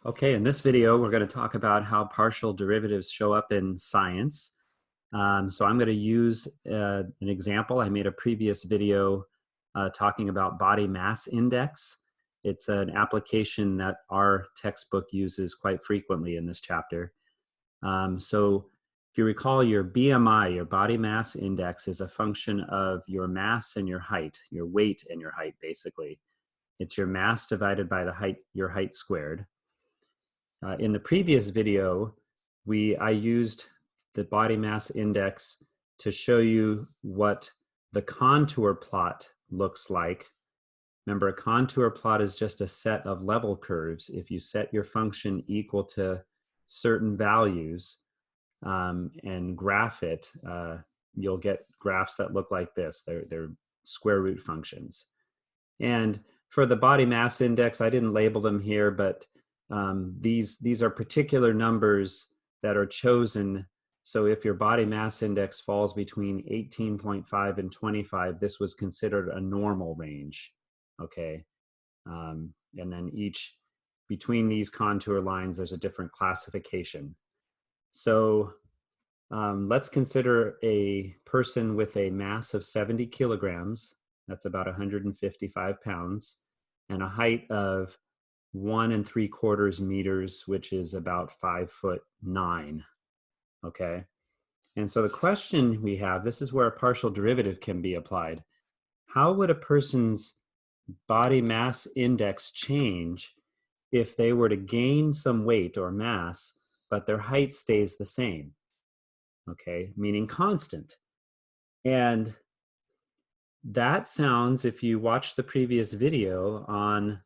Okay, in this video, we're going to talk about how partial derivatives show up in science. So I'm going to use an example. I made a previous video talking about body mass index. It's an application that our textbook uses quite frequently in this chapter. So if you recall, your BMI, your body mass index, is a function of your mass and your height, your weight and your height, basically. It's your mass divided by the height, your height squared. In the previous video, I used the body mass index to show you what the contour plot looks like. Remember, a contour plot is just a set of level curves. If you set your function equal to certain values and graph it, you'll get graphs that look like this. They're square root functions. And for the body mass index, I didn't label them here, but these are particular numbers that are chosen. So if your body mass index falls between 18.5 and 25, this was considered a normal range, okay? And then between these contour lines, there's a different classification. So let's consider a person with a mass of 70 kilograms, that's about 155 pounds, and a height of 1 3/4 meters, which is about 5'9". Okay. And so the question we have, this is where a partial derivative can be applied. How would a person's body mass index change if they were to gain some weight or mass, but their height stays the same? Okay, meaning constant. And that sounds, if you watch the previous video on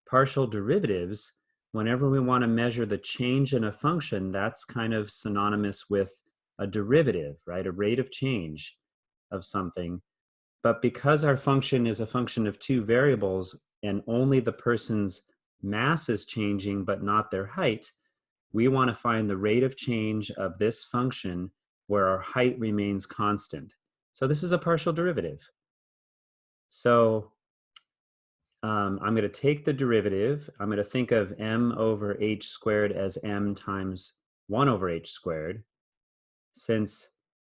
partial derivatives, whenever we want to measure the change in a function, that's kind of synonymous with a derivative, right? A rate of change of something. But because our function is a function of two variables and only the person's mass is changing but not their height, we want to find the rate of change of this function where our height remains constant. So this is a partial derivative. So I'm going to take the derivative. I'm going to think of m over h squared as m times 1 over h squared. Since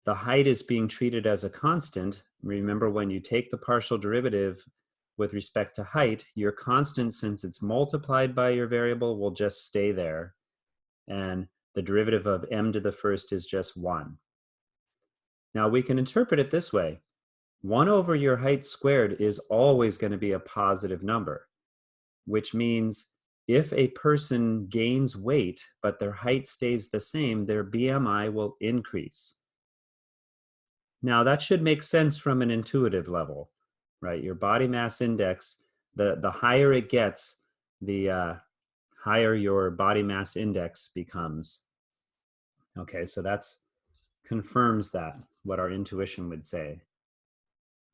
the height is being treated as a constant, remember when you take the partial derivative with respect to height, your constant, since it's multiplied by your variable, will just stay there. And the derivative of m to the first is just 1. Now we can interpret it this way. 1 over your height squared is always going to be a positive number, which means if a person gains weight, but their height stays the same, their BMI will increase. Now that should make sense from an intuitive level, right? Your body mass index, the higher it gets, the higher your body mass index becomes. Okay, so that's confirms that, what our intuition would say.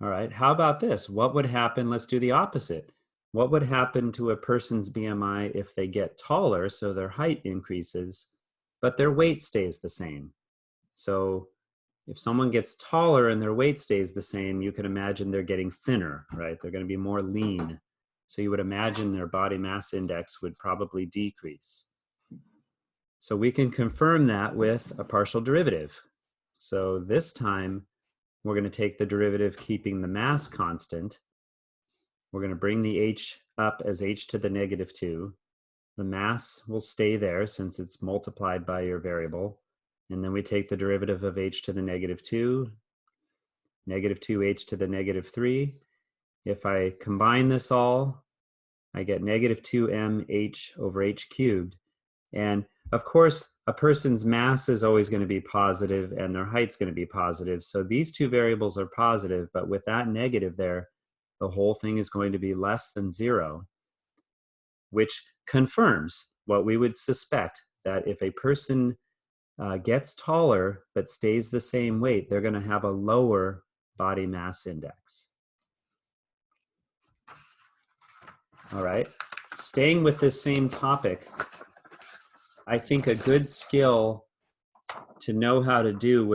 All right, how about this? What would happen? Let's do the opposite. What would happen to a person's BMI if they get taller, so their height increases, but their weight stays the same? So if someone gets taller and their weight stays the same, you can imagine they're getting thinner, right? They're going to be more lean. So you would imagine their body mass index would probably decrease. So we can confirm that with a partial derivative. So this time, we're going to take the derivative keeping the mass constant. We're going to bring the h up as h to the negative 2. The mass will stay there since it's multiplied by your variable. And then we take the derivative of h to the negative 2, negative 2h to the negative 3. If I combine this all, I get negative 2mh over h cubed. And of course, a person's mass is always going to be positive and their height's going to be positive. So these two variables are positive, but with that negative there, the whole thing is going to be less than 0, which confirms what we would suspect, that if a person gets taller but stays the same weight, they're going to have a lower body mass index. All right, staying with this same topic, I think a good skill to know how to do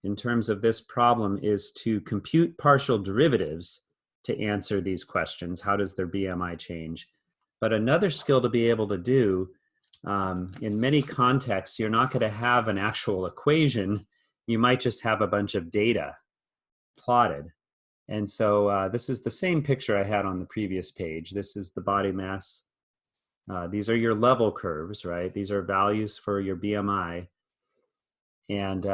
in terms of this problem is to compute partial derivatives to answer these questions. How does their BMI change? But another skill to be able to do, in many contexts, you're not going to have an actual equation. You might just have a bunch of data plotted. And so this is the same picture I had on the previous page. This is the body mass. These are your level curves, right? These are values for your BMI. And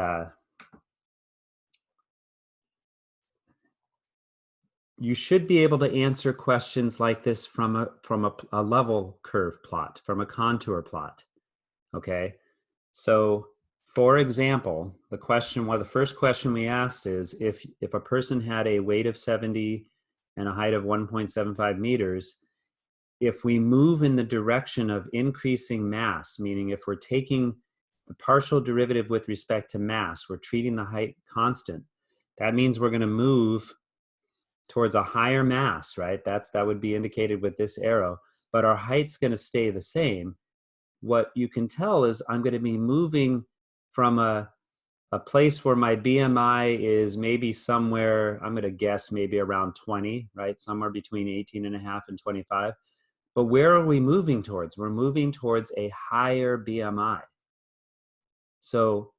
you should be able to answer questions like this from a level curve plot, from a contour plot, okay? So for example, the first question we asked is if a person had a weight of 70 and a height of 1.75 meters, if we move in the direction of increasing mass, meaning if we're taking the partial derivative with respect to mass, we're treating the height constant, that means we're going to move towards a higher mass, right? That would be indicated with this arrow, but our height's going to stay the same. What you can tell is I'm going to be moving from a place where my BMI is maybe somewhere, I'm going to guess maybe around 20, right? Somewhere between 18 and a half and 25. But where are we moving towards? We're moving towards a higher BMI. So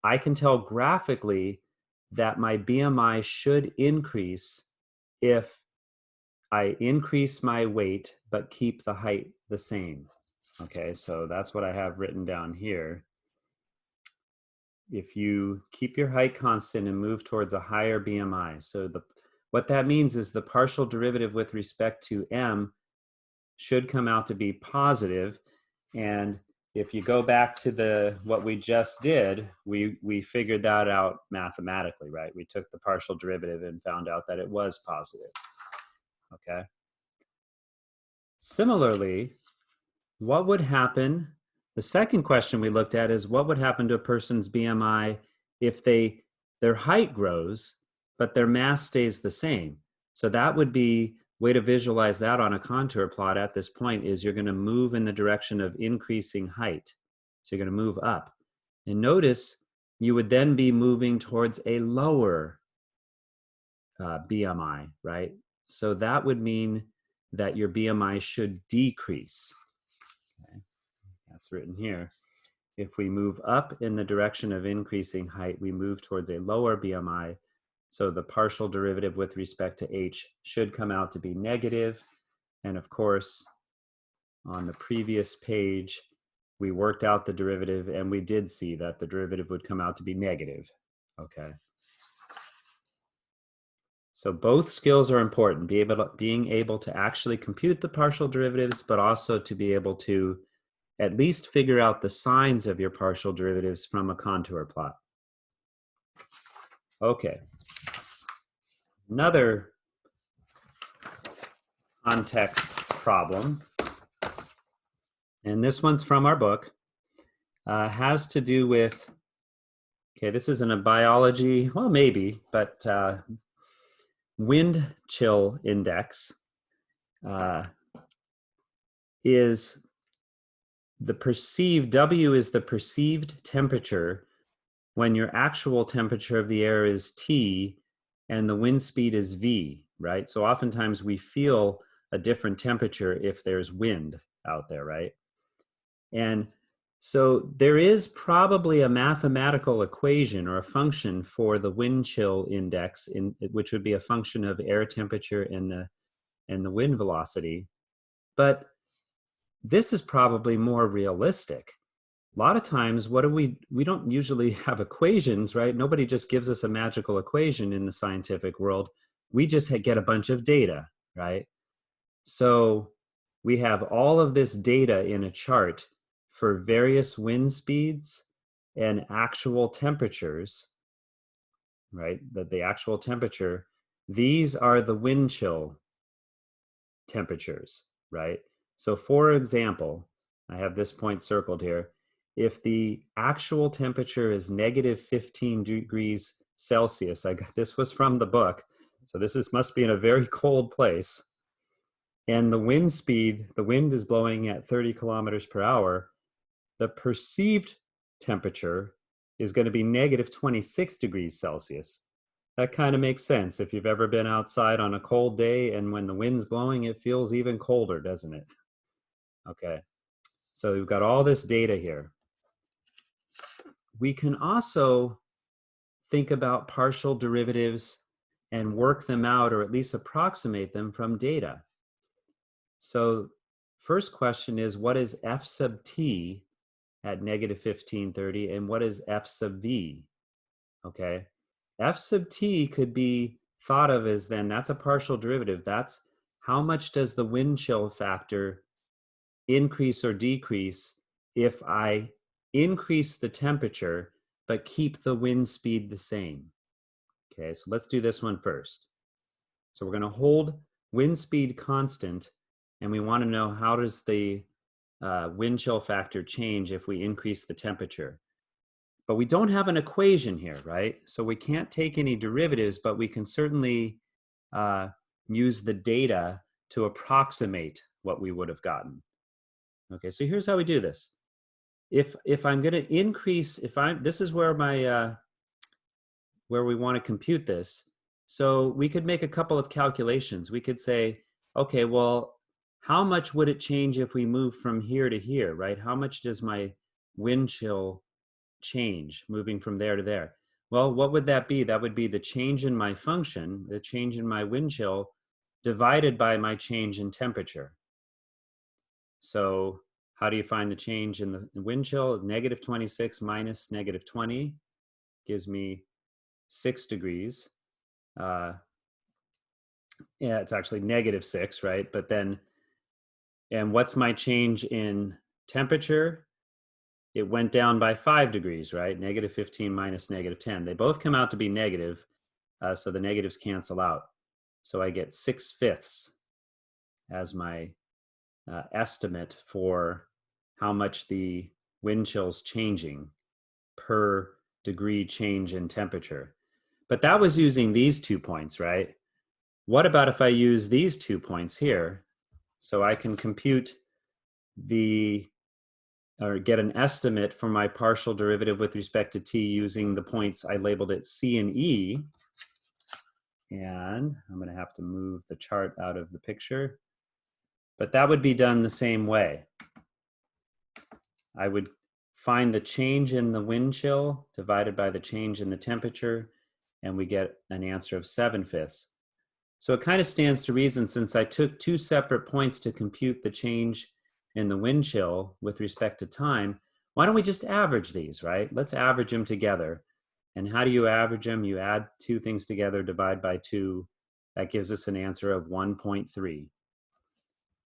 I can tell graphically that my BMI should increase if I increase my weight but keep the height the same. Okay, so that's what I have written down here. If you keep your height constant and move towards a higher BMI, so what that means is the partial derivative with respect to m should come out to be positive. And if you go back to what we just did, we figured that out mathematically, right? We took the partial derivative and found out that it was positive. Okay. Similarly, what would happen? The second question we looked at is what would happen to a person's BMI if their height grows, but their mass stays the same? So that would be way to visualize that on a contour plot at this point is you're going to move in the direction of increasing height. So you're going to move up. And notice you would then be moving towards a lower BMI, right? So that would mean that your BMI should decrease. Okay. That's written here. If we move up in the direction of increasing height, we move towards a lower BMI. So the partial derivative with respect to h should come out to be negative. And of course, on the previous page, we worked out the derivative and we did see that the derivative would come out to be negative. Okay. So both skills are important, being able to actually compute the partial derivatives, but also to be able to at least figure out the signs of your partial derivatives from a contour plot. Okay. Another context problem, and this one's from our book, has to do with, okay, this isn't a biology, well, maybe, but wind chill index is the perceived, W is the perceived temperature when your actual temperature of the air is T and the wind speed is V, right? So oftentimes we feel a different temperature if there's wind out there, right? And so there is probably a mathematical equation or a function for the wind chill index, which would be a function of air temperature and the wind velocity. But this is probably more realistic. A lot of times, we don't usually have equations, right? Nobody just gives us a magical equation in the scientific world. We just get a bunch of data, right? So we have all of this data in a chart for various wind speeds and actual temperatures, right? The actual temperature. These are the wind chill temperatures, right? So for example, I have this point circled here. If the actual temperature is negative 15 degrees Celsius, this was from the book, so must be in a very cold place, and the wind speed, the wind is blowing at 30 kilometers per hour, the perceived temperature is going to be negative 26 degrees Celsius. That kind of makes sense. If you've ever been outside on a cold day and when the wind's blowing, it feels even colder, doesn't it? Okay, so we've got all this data here. We can also think about partial derivatives and work them out, or at least approximate them from data. So first question is, what is f sub t at negative 1530, and what is f sub v? Okay, f sub t could be thought of as, then that's a partial derivative. That's how much does the wind chill factor increase or decrease if I increase the temperature but keep the wind speed the same. Okay, so let's do this one first. So we're going to hold wind speed constant, and we want to know, how does the wind chill factor change if we increase the temperature? But we don't have an equation here, right? So we can't take any derivatives, but we can certainly use the data to approximate what we would have gotten. Okay, so here's how we do this. If I'm going to increase, this is where my where we want to compute this. So we could make a couple of calculations. We could say, okay, well, how much would it change if we move from here to here, right? How much does my wind chill change moving from there to there? Well, what would that be? That would be the change in my function, the change in my wind chill, divided by my change in temperature. So how do you find the change in the wind chill? Negative 26 minus negative 20 gives me 6 degrees. Yeah, it's actually negative 6, right? But then, and what's my change in temperature? It went down by 5 degrees, right? Negative 15 minus negative 10. They both come out to be negative, so the negatives cancel out. So I get 6/5 as my estimate for how much the wind chill's changing per degree change in temperature. But that was using these 2 points, right? What about if I use these 2 points here? So I can compute or get an estimate for my partial derivative with respect to t using the points I labeled it C and E. And I'm going to have to move the chart out of the picture. But that would be done the same way. I would find the change in the wind chill divided by the change in the temperature, and we get an answer of 7/5. So it kind of stands to reason, since I took 2 separate points to compute the change in the wind chill with respect to time, why don't we just average these, right? Let's average them together. And how do you average them? You add 2 things together, divide by 2. That gives us an answer of 1.3.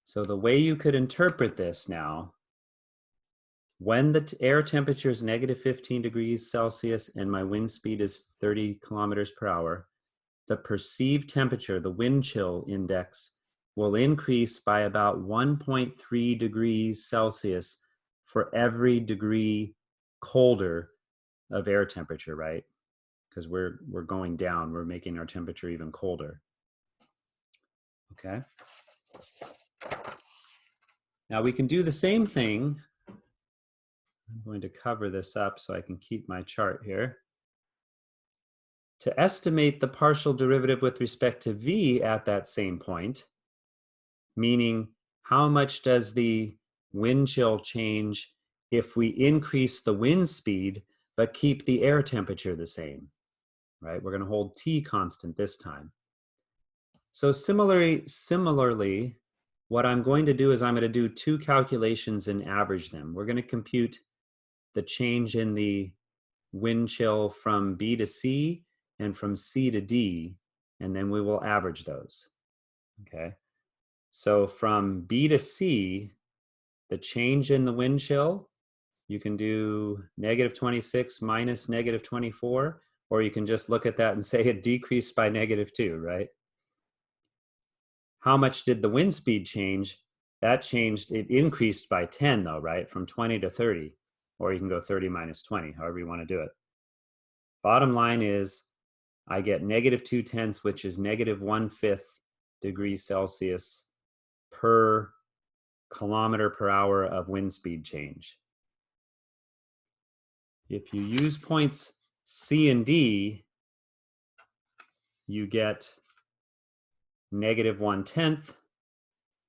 So the way you could interpret this now, when the air temperature is negative 15 degrees Celsius and my wind speed is 30 kilometers per hour, the perceived temperature, the wind chill index, will increase by about 1.3 degrees Celsius for every degree colder of air temperature, right? Because we're going down, we're making our temperature even colder. Okay. Now we can do the same thing. I'm going to cover this up so I can keep my chart here. To estimate the partial derivative with respect to v at that same point, meaning how much does the wind chill change if we increase the wind speed but keep the air temperature the same, right? We're going to hold T constant this time. So similarly, what I'm going to do is I'm going to do 2 calculations and average them. We're going to compute the change in the wind chill from B to C and from C to D, and then we will average those. Okay. So from B to C, the change in the wind chill, you can do negative 26 minus negative 24, or you can just look at that and say it decreased by negative 2, right? How much did the wind speed change? That changed, it increased by 10 though, right? From 20 to 30, or you can go 30 minus 20, however you want to do it. Bottom line is I get negative 2/10, which is negative 1/5 degrees Celsius per kilometer per hour of wind speed change. If you use points C and D, you get negative 1/10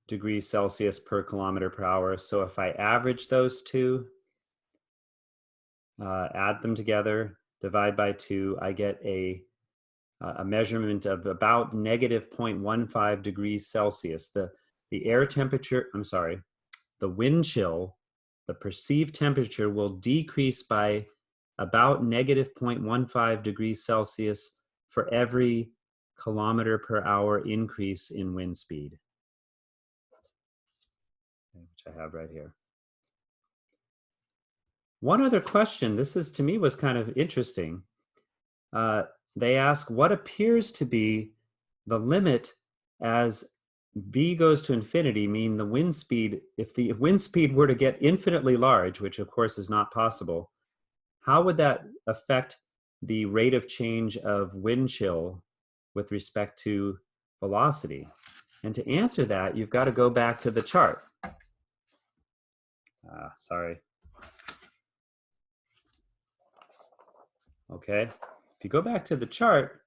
degrees Celsius per kilometer per hour. So if I average those two, add them together, divide by 2, I get a measurement of about negative 0.15 degrees Celsius. The air temperature, I'm sorry, the wind chill, the perceived temperature will decrease by about negative 0.15 degrees Celsius for every kilometer per hour increase in wind speed, which I have right here. One other question, this is to me was kind of interesting. They ask what appears to be the limit as v goes to infinity, mean the wind speed, if the wind speed were to get infinitely large, which of course is not possible, how would that affect the rate of change of wind chill with respect to velocity? And to answer that, you've got to go back to the chart. Sorry. Okay, if you go back to the chart,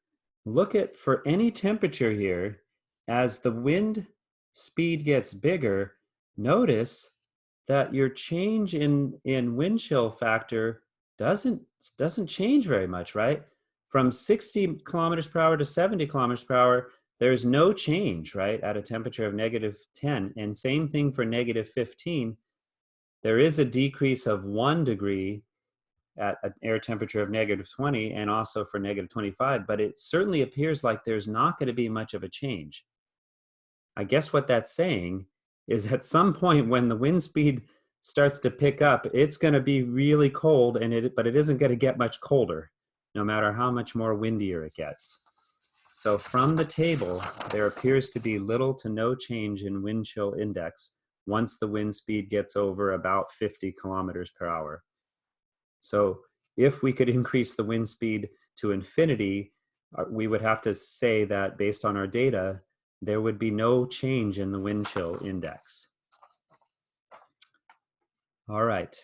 look at for any temperature here, as the wind speed gets bigger, notice that your change in wind chill factor doesn't change very much, right? From 60 kilometers per hour to 70 kilometers per hour, there's no change, right, at a temperature of negative 10. And same thing for negative 15. There is a decrease of 1 degree at an air temperature of negative 20 and also for negative 25, but it certainly appears like there's not going to be much of a change. I guess what that's saying is at some point when the wind speed starts to pick up, it's going to be really cold, but it isn't going to get much colder, no matter how much more windier it gets. So from the table, there appears to be little to no change in wind chill index once the wind speed gets over about 50 kilometers per hour. So if we could increase the wind speed to infinity, we would have to say that based on our data, there would be no change in the wind chill index. All right.